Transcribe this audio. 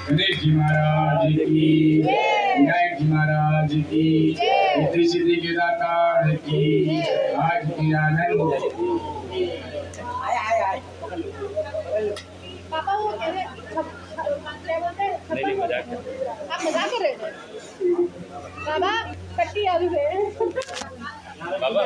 गणेश जी महाराज की, विनायक जी महाराज की, रिद्धि सिद्धि के दातार की, आज की आनंद। पापा वो क्या बोलते हैं? नहीं मजाक आप मजाक कर रहे थे? बाबा कट्टी अभी बाबा